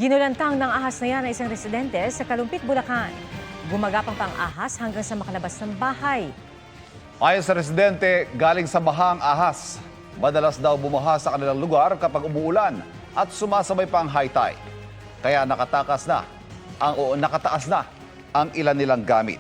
Ginulantang ng ahas na yan ang isang residente sa Kalumpit, Bulacan. Gumagapang pa ang ahas hanggang sa makalabas ng bahay. Ayon sa residente, galing sa bahang ahas. Madalas daw bumaha sa kanilang lugar kapag umuulan at sumasabay pa ang high tide. Kaya nakataas na ang ilan nilang gamit.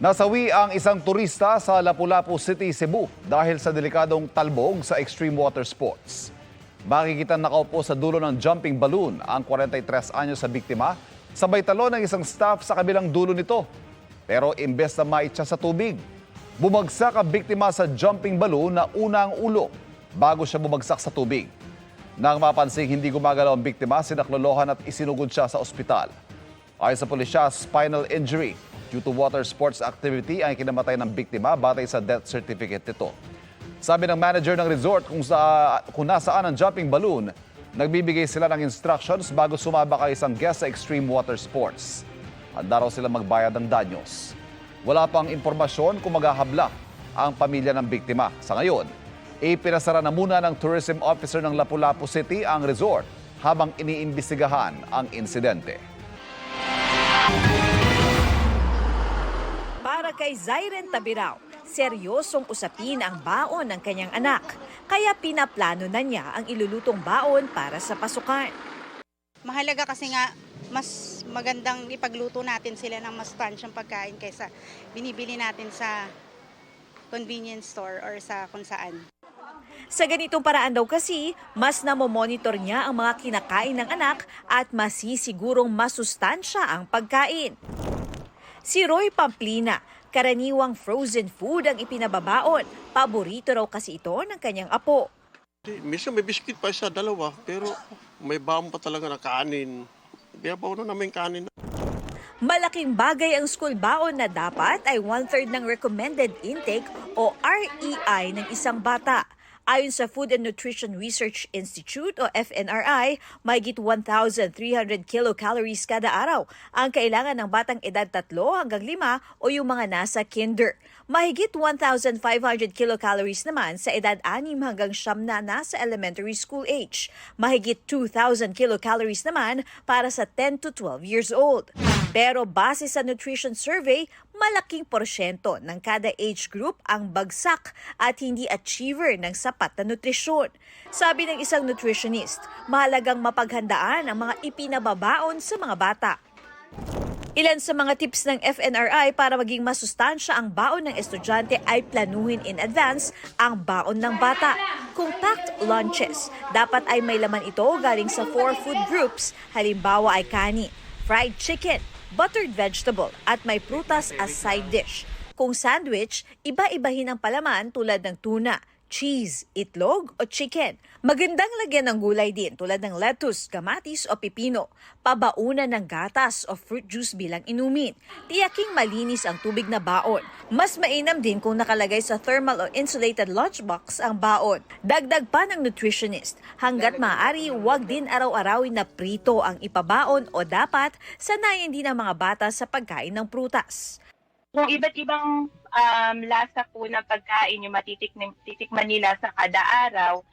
Nasawi ang isang turista sa Lapu-Lapu City, Cebu dahil sa delikadong talbog sa extreme water sports. Makikita nakaupo sa dulo ng jumping balloon ang 43 anyos sa biktima, sabay talo ng isang staff sa kabilang dulo nito. Pero imbes na maitsa sa tubig, bumagsak ang biktima sa jumping balloon na unang ulo bago siya bumagsak sa tubig. Nang mapansing hindi gumagalaw ang biktima, sinaklolohan at isinugod siya sa ospital. Ayon sa pulisya, spinal injury due to water sports activity ang kinamatay ng biktima batay sa death certificate nito. Sabi ng manager ng resort kung nasaan ang jumping balloon, nagbibigay sila ng instructions bago sumabak ang isang guest sa extreme water sports. Handa raw sila magbayad ng danyos. Wala pang impormasyon kung maghahabla ang pamilya ng biktima. Sa ngayon, ipinasara na muna ng tourism officer ng Lapu-Lapu City ang resort habang iniimbestigahan ang insidente. Para kay Zyren Tabirao, seryosong usapin ang baon ng kanyang anak. Kaya pinaplano na niya ang ilulutong baon para sa pasukan. Mahalaga kasi nga mas magandang ipagluto natin sila ng mas tansyang pagkain kaysa binibili natin sa convenience store or sa kung saan. Sa ganitong paraan daw kasi, mas namomonitor niya ang mga kinakain ng anak at masisigurong masustansya ang pagkain. Si Roy Pamplina, karaniwang frozen food ang ipinababaon. Paborito raw kasi ito ng kanyang apo. Minsan may biskit pa isa, dalawa, pero may baon pa talaga na kanin. Biyabaw na namin kanin. Malaking bagay ang school baon na dapat ay 1/3 ng recommended intake o REI ng isang bata. Ayon sa Food and Nutrition Research Institute o FNRI, mahigit 1,300 kilocalories kada araw ang kailangan ng batang edad 3 hanggang 5 o yung mga nasa kinder. Mahigit 1,500 kilocalories naman sa edad 6 hanggang 9 na nasa elementary school age. Mahigit 2,000 kilocalories naman para sa 10 to 12 years old. Pero base sa nutrition survey, malaking porsyento ng kada age group ang bagsak at hindi achiever ng sapat na nutrisyon. Sabi ng isang nutritionist, mahalagang mapaghandaan ang mga ipinababaon sa mga bata. Ilan sa mga tips ng FNRI para maging masustansya ang baon ng estudyante ay planuhin in advance ang baon ng bata. Kung packed lunches, dapat ay may laman ito galing sa 4 food groups, halimbawa ay kanin, fried chicken, buttered vegetable at may prutas as side dish. Kung sandwich, iba-ibahin ang palaman tulad ng tuna, cheese, itlog o chicken. Magandang lagyan ng gulay din tulad ng lettuce, kamatis o pipino. Pabaunan ng gatas o fruit juice bilang inumin. Tiyaking malinis ang tubig na baon. Mas mainam din kung nakalagay sa thermal o insulated lunchbox ang baon. Dagdag pa ng nutritionist, hanggat maaari huwag din araw-arawin na prito ang ipabaon o dapat sanayin din ang mga bata sa pagkain ng prutas. Kung iba't ibang lasa po ng pagkain yung titikman nila sa kada araw,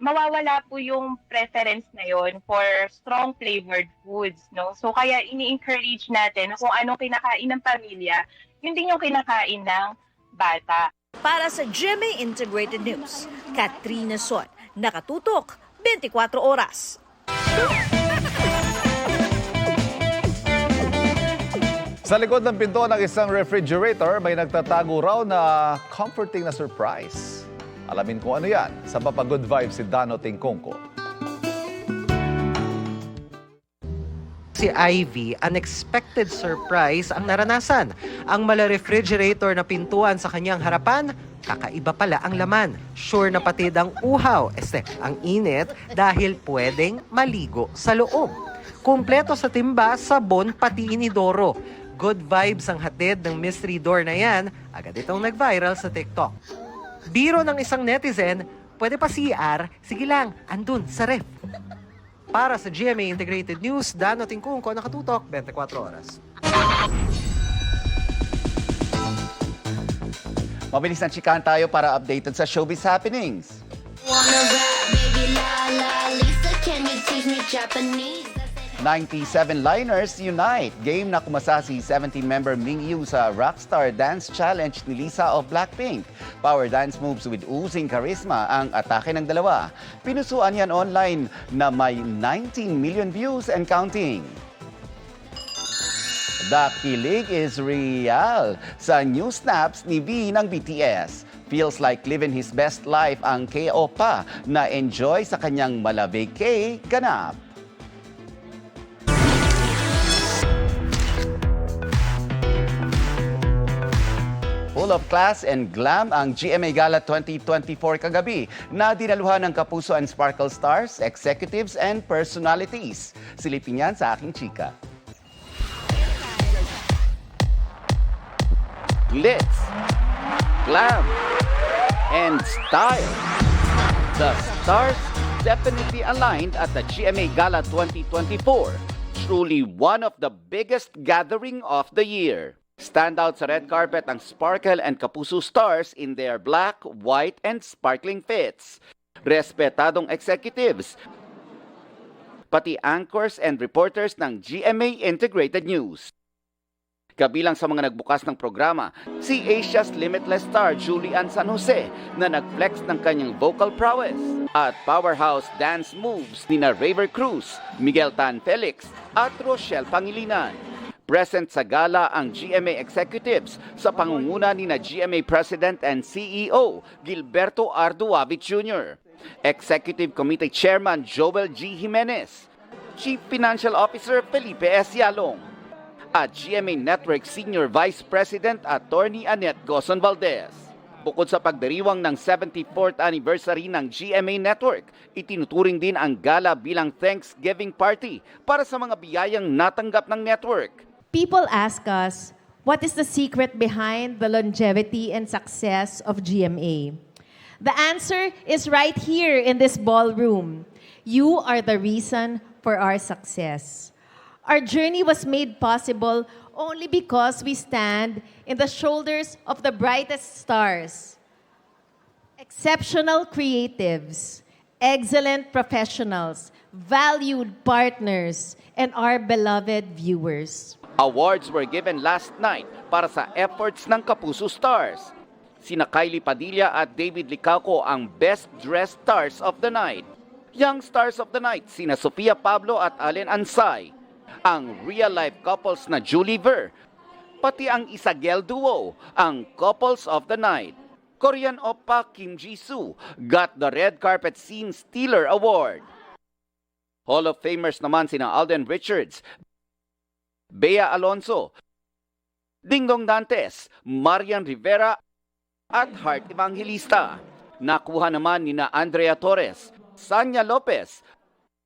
mawawala po yung preference na yon for strong flavored foods, no? So kaya ini-encourage natin kung anong kinakain ng pamilya, yun din yung kinakain ng bata. Para sa GMA Integrated News, Katrina Son, nakatutok 24 oras. Sa likod ng pinto ng isang refrigerator, may nagtatago raw na comforting na surprise. Alamin kung ano yan sa Papa Good Vibes si Dano Tingkongko. Si Ivy, unexpected surprise ang naranasan. Ang mala-refrigerator na pintuan sa kanyang harapan, kakaiba pala ang laman. Sure na patid ang uhaw, ang init dahil pwedeng maligo sa loob. Kumpleto sa timba, sabon, pati inidoro. Good vibes ang hatid ng mystery door na yan, agad itong nag-viral sa TikTok. Biro ng isang netizen, pwede pa CR, sige lang, andun sa ref. Para sa GMA Integrated News, Dano Tingkongko, nakatutok 24 oras. Mabilis na chikahan tayo para updated sa showbiz happenings. Wanna rap, baby, la la, Lisa Can you teach me Japanese? 97 Liners Unite. Game na kumasa si 17-member Mingyu sa Rockstar Dance Challenge ni Lisa of Blackpink. Power dance moves with oozing charisma ang atake ng dalawa. Pinusuan yan online na may 19 million views and counting. The kilig is real sa new snaps ni V ng BTS. Feels like living his best life ang K-Opa na enjoy sa kanyang mala-vacay ganap. Full of class and glam ang GMA Gala 2024 kagabi na dinaluhan ng Kapuso and Sparkle stars, executives, and personalities. Silipin yan sa aking chika. Glitz, glam, and style. The stars definitely aligned at the GMA Gala 2024. Truly one of the biggest gathering of the year. Stand out sa red carpet ang Sparkle and Kapuso stars in their black, white, and sparkling fits. Respetadong executives, pati anchors and reporters ng GMA Integrated News. Kabilang sa mga nagbukas ng programa, si Asia's Limitless star Julian San Jose na nag-flex ng kanyang vocal prowess at powerhouse dance moves ni na Raver Cruz, Miguel Tan Felix at Rochelle Pangilinan. Present sa gala ang GMA executives sa pangunguna ni na GMA President and CEO Gilberto Arduavit Jr., Executive Committee Chairman Joel G. Jimenez, Chief Financial Officer Felipe S. Yalong, at GMA Network Senior Vice President Attorney Annette Gozon Valdez. Bukod sa pagdiriwang ng 74th anniversary ng GMA Network, itinuturing din ang gala bilang Thanksgiving party para sa mga biyayang natanggap ng network. People ask us, what is the secret behind the longevity and success of GMA? The answer is right here in this ballroom. You are the reason for our success. Our journey was made possible only because we stand in the shoulders of the brightest stars. Exceptional creatives, excellent professionals, valued partners, and our beloved viewers. Awards were given last night para sa efforts ng Kapuso stars. Sina Kylie Padilla at David Licauco ang Best Dressed Stars of the Night. Young Stars of the Night, sina Sofia Pablo at Allen Ansay. Ang real-life couples na Julie Ver. Pati ang Isagel Duo, ang Couples of the Night. Korean oppa Kim Jisoo got the Red Carpet Scene Stealer Award. Hall of Famers naman sina Alden Richards, Bea Alonso, Dingdong Dantes, Marian Rivera at Heart Evangelista. Nakuha naman ni na Andrea Torres, Sanya Lopez,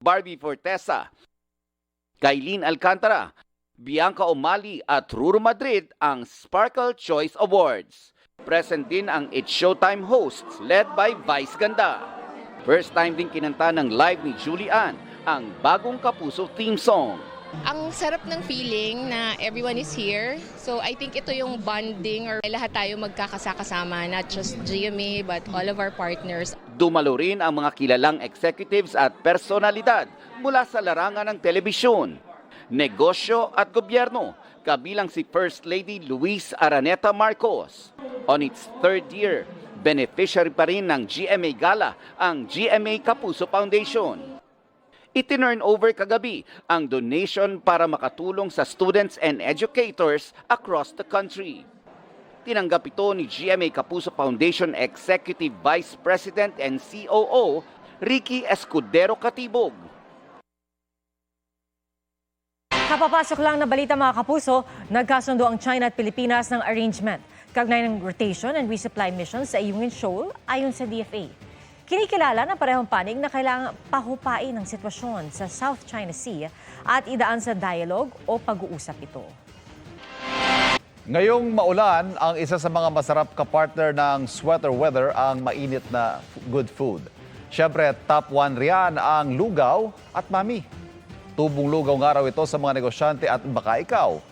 Barbie Fortesa, Kailin Alcantara, Bianca Omali at Ruru Madrid ang Sparkle Choice Awards. Present din ang It's Showtime hosts led by Vice Ganda. First time din kinanta ng live ni Julian ang bagong Kapuso theme song. Ang sarap ng feeling na everyone is here. So I think ito yung bonding or lahat tayo magkakasama, not just GMA but all of our partners. Dumalo rin ang mga kilalang executives at personalidad mula sa larangan ng telebisyon, negosyo at gobyerno, kabilang si First Lady Luis Araneta Marcos. On its third year, beneficiary pa rin ng GMA Gala ang GMA Kapuso Foundation. Itinurn over kagabi ang donation para makatulong sa students and educators across the country. Tinanggap ito ni GMA Kapuso Foundation Executive Vice President and COO Ricky Escudero Katibog. Kapapasok lang na balita mga kapuso, nagkasundo ang China at Pilipinas ng arrangement kaugnay ng rotation and resupply missions sa Ayungin Shoal ayon sa DFA. Kinikilala ng parehong panig na kailangang pahupain ang sitwasyon sa South China Sea at idaan sa dialogue o pag-uusap ito. Ngayong maulan, ang isa sa mga masarap ka-partner ng sweater weather ang mainit na good food. Siyempre, top 1 riyan ang lugaw at mami. Tubong lugaw nga raw ito sa mga negosyante at baka ikaw,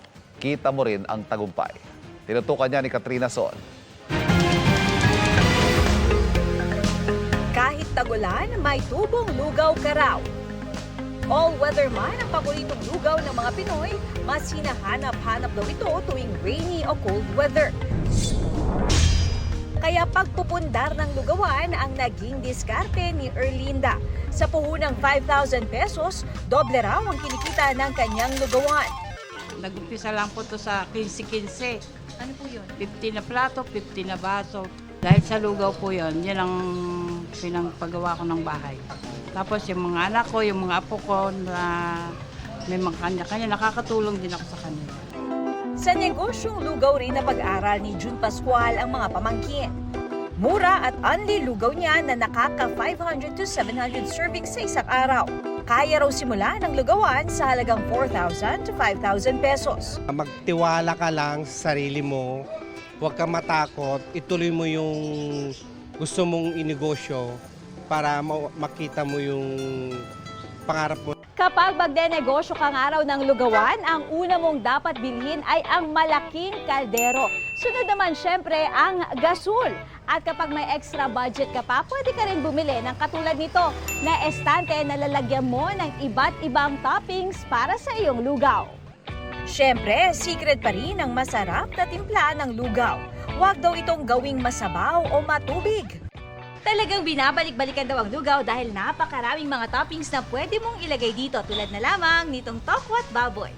kita mo rin ang tagumpay. Tinutukan niya ni Katrina Son. Kahit tagulan, may tubong lugaw ka raw. All-weather man ang paboritong lugaw ng mga Pinoy, mas hinahanap-hanap daw ito tuwing rainy o cold weather. Kaya pagpupundar ng lugawan ang naging diskarte ni Erlinda. Sa puhunang 5,000 pesos, doble raw ang kinikita ng kanyang lugawan. Nag-umpisa lang po to sa 15-15. Ano po yun? 50 na plato, 50 na baso. Dahil sa lugaw po yun, yan ang pinagpagawa ko ng bahay. Tapos yung mga anak ko, yung mga apo ko na may mga kanya-kanya, nakakatulong din ako sa kanila. Sa negosyong lugaw rin na pag-aral ni June Pascual ang mga pamangkin. Mura at only lugaw niya na nakaka 500 to 700 servings sa isang araw. Kaya raw simula ng lugawan sa halagang 4,000 to 5,000 pesos. Magtiwala ka lang sa sarili mo, huwag kang matakot, ituloy mo yung gusto mong inegosyo para makita mo yung pangarap mo. Kapag magdenegosyo kang araw ng lugawan, ang una mong dapat bilhin ay ang malaking kaldero. Sunod naman syempre ang gasol. At kapag may extra budget ka pa, pwede ka rin bumili ng katulad nito na estante na lalagyan mo ng iba't ibang toppings para sa iyong lugaw. Syempre, secret pa rin ang masarap na timpla ng lugaw. Huwag daw itong gawing masabaw o matubig. Talagang binabalik-balikan daw ang lugaw dahil napakaraming mga toppings na pwede mong ilagay dito tulad na lamang nitong tokwat baboy.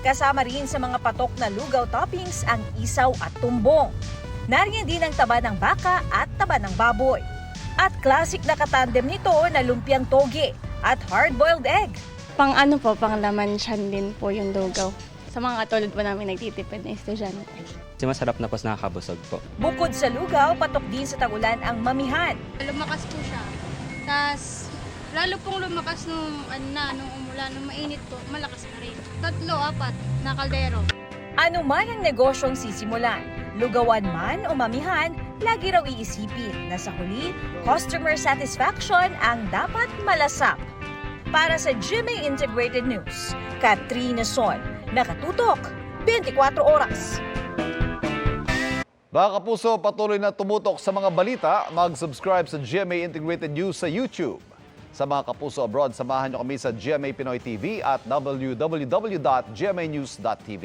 Kasama rin sa mga patok na lugaw toppings ang isaw at tumbong. Nariyan din ang taba ng baka at taba ng baboy. At classic na katandem nito na lumpiang toge at hard-boiled egg. Pang laman siyan din po yung lugaw. Sa mga katulad po namin nagtitipid na estudyante. Kasi masarap na po, nakakabusog po. Bukod sa lugaw, patok din sa tagulan ang mamihan. Lumakas po siya. Tapos, lalo pong lumakas nung umulan, nung mainit po, malakas na rin. 3, 4 na kaldero. Ano man ang negosyong sisimulan, lugawan man o mamihan, lagi raw iisipin na sa huli, customer satisfaction ang dapat malasap. Para sa GMA Integrated News, Katrina Son, nakatutok 24 oras. Mga kapuso, patuloy na tumutok sa mga balita. Mag-subscribe sa GMA Integrated News sa YouTube. Sa mga kapuso abroad, samahan niyo kami sa GMA Pinoy TV at www.gmanews.tv.